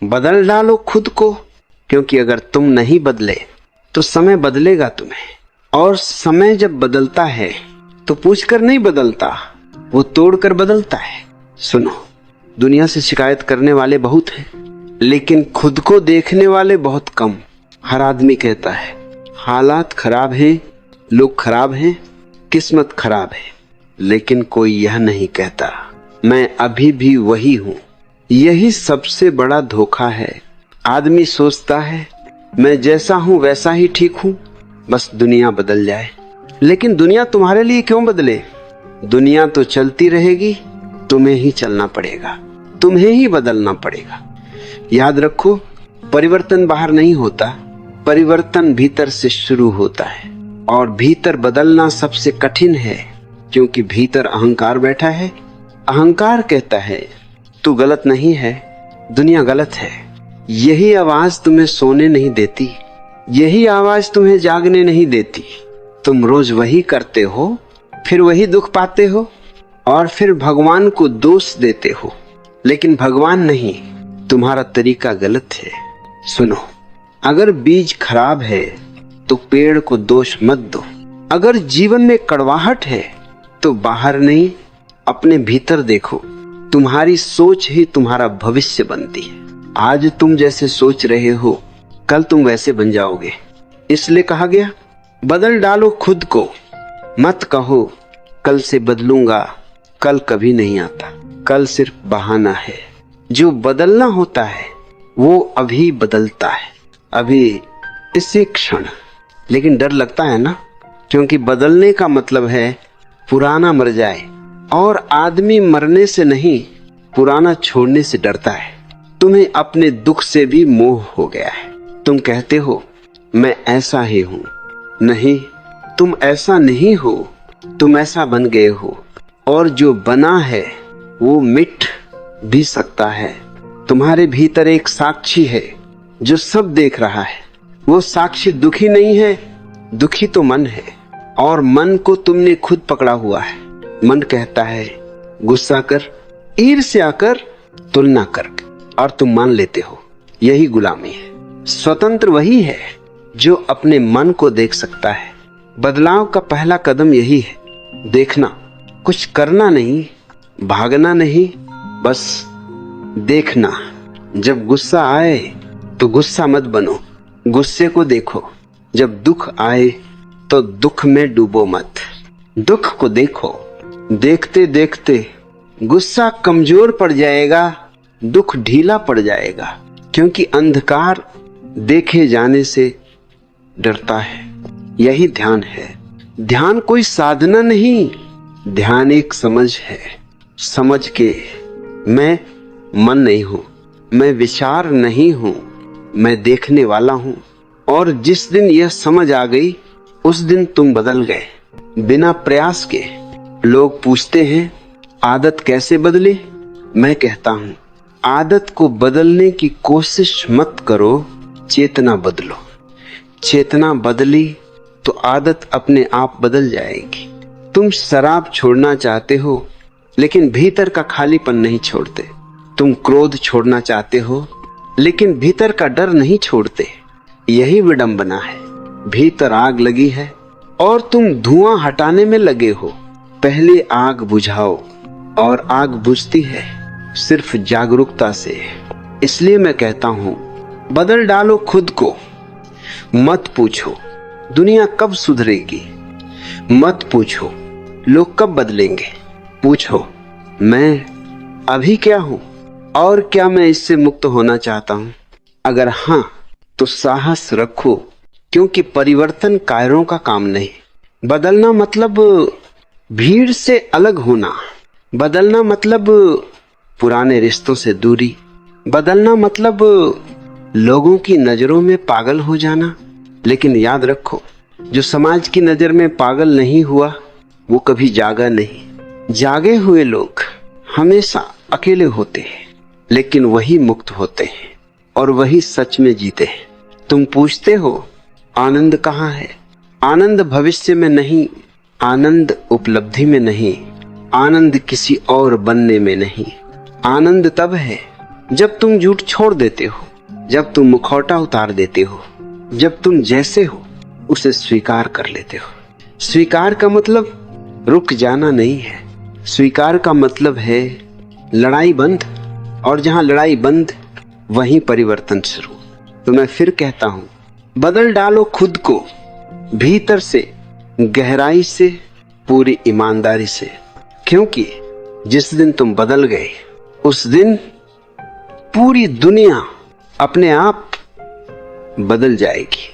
बदल डालो खुद को, क्योंकि अगर तुम नहीं बदले तो समय बदलेगा तुम्हें। और समय जब बदलता है तो पूछकर नहीं बदलता, वो तोड़कर बदलता है। सुनो, दुनिया से शिकायत करने वाले बहुत हैं, लेकिन खुद को देखने वाले बहुत कम। हर आदमी कहता है हालात खराब हैं, लोग खराब हैं, किस्मत खराब है, लेकिन कोई यह नहीं कहता मैं अभी भी वही हूं। यही सबसे बड़ा धोखा है। आदमी सोचता है मैं जैसा हूं वैसा ही ठीक हूं, बस दुनिया बदल जाए। लेकिन दुनिया तुम्हारे लिए क्यों बदले? दुनिया तो चलती रहेगी, तुम्हें ही चलना पड़ेगा, तुम्हें ही बदलना पड़ेगा। याद रखो, परिवर्तन बाहर नहीं होता, परिवर्तन भीतर से शुरू होता है। और भीतर बदलना सबसे कठिन है, क्योंकि भीतर अहंकार बैठा है। अहंकार कहता है तू गलत नहीं है, दुनिया गलत है। यही आवाज तुम्हें सोने नहीं देती, यही आवाज तुम्हें जागने नहीं देती। तुम रोज वही करते हो, फिर वही दुख पाते हो, और फिर भगवान को दोष देते हो। लेकिन भगवान नहीं, तुम्हारा तरीका गलत है। सुनो, अगर बीज खराब है तो पेड़ को दोष मत दो। अगर जीवन में कड़वाहट है तो बाहर नहीं, अपने भीतर देखो। तुम्हारी सोच ही तुम्हारा भविष्य बनती है। आज तुम जैसे सोच रहे हो, कल तुम वैसे बन जाओगे। इसलिए कहा गया बदल डालो खुद को। मत कहो कल से बदलूंगा, कल कभी नहीं आता। कल सिर्फ बहाना है। जो बदलना होता है वो अभी बदलता है, अभी इसी क्षण। लेकिन डर लगता है ना, क्योंकि बदलने का मतलब है पुराना मर जाए। और आदमी मरने से नहीं, पुराना छोड़ने से डरता है। तुम्हें अपने दुख से भी मोह हो गया है। तुम कहते हो मैं ऐसा ही हूं। नहीं, तुम ऐसा नहीं हो, तुम ऐसा बन गए हो। और जो बना है वो मिट भी सकता है। तुम्हारे भीतर एक साक्षी है जो सब देख रहा है। वो साक्षी दुखी नहीं है, दुखी तो मन है। और मन को तुमने खुद पकड़ा हुआ है। मन कहता है गुस्सा कर, ईर्ष्या कर, तुलना कर, और तुम मान लेते हो। यही गुलामी है। स्वतंत्र वही है जो अपने मन को देख सकता है। बदलाव का पहला कदम यही है, देखना। कुछ करना नहीं, भागना नहीं, बस देखना। जब गुस्सा आए तो गुस्सा मत बनो, गुस्से को देखो। जब दुख आए तो दुख में डूबो मत, दुख को देखो। देखते देखते गुस्सा कमजोर पड़ जाएगा, दुख ढीला पड़ जाएगा। क्योंकि अंधकार देखे जाने से डरता है। यही ध्यान है। ध्यान कोई साधना नहीं, ध्यान एक समझ है। समझ के मैं मन नहीं हूं, मैं विचार नहीं हूं, मैं देखने वाला हूं। और जिस दिन यह समझ आ गई उस दिन तुम बदल गए, बिना प्रयास के। लोग पूछते हैं आदत कैसे बदले? मैं कहता हूं आदत को बदलने की कोशिश मत करो, चेतना बदलो। चेतना बदली तो आदत अपने आप बदल जाएगी। तुम शराब छोड़ना चाहते हो, लेकिन भीतर का खालीपन नहीं छोड़ते। तुम क्रोध छोड़ना चाहते हो, लेकिन भीतर का डर नहीं छोड़ते। यही विडंबना है। भीतर आग लगी है और तुम धुआं हटाने में लगे हो। पहले आग बुझाओ, और आग बुझती है सिर्फ जागरूकता से। इसलिए मैं कहता हूं बदल डालो खुद को। मत पूछो दुनिया कब सुधरेगी, मत पूछो लोग कब बदलेंगे। पूछो मैं अभी क्या हूं, और क्या मैं इससे मुक्त होना चाहता हूं? अगर हां तो साहस रखो, क्योंकि परिवर्तन कायरों का काम नहीं। बदलना मतलब भीड़ से अलग होना, बदलना मतलब पुराने रिश्तों से दूरी, बदलना मतलब लोगों की नजरों में पागल हो जाना। लेकिन याद रखो, जो समाज की नजर में पागल नहीं हुआ वो कभी जागा नहीं। जागे हुए लोग हमेशा अकेले होते हैं, लेकिन वही मुक्त होते हैं और वही सच में जीते हैं। तुम पूछते हो आनंद कहाँ है? आनंद भविष्य में नहीं, आनंद उपलब्धि में नहीं, आनंद किसी और बनने में नहीं। आनंद तब है जब तुम झूठ छोड़ देते हो, जब तुम मुखौटा उतार देते हो, जब तुम जैसे हो उसे स्वीकार कर लेते हो। स्वीकार का मतलब रुक जाना नहीं है, स्वीकार का मतलब है लड़ाई बंद, और जहां लड़ाई बंद वहीं परिवर्तन शुरू। तो मैं फिर कहता हूं, बदल डालो खुद को भीतर से, गहराई से, पूरी ईमानदारी से, क्योंकि जिस दिन तुम बदल गए उस दिन पूरी दुनिया अपने आप बदल जाएगी।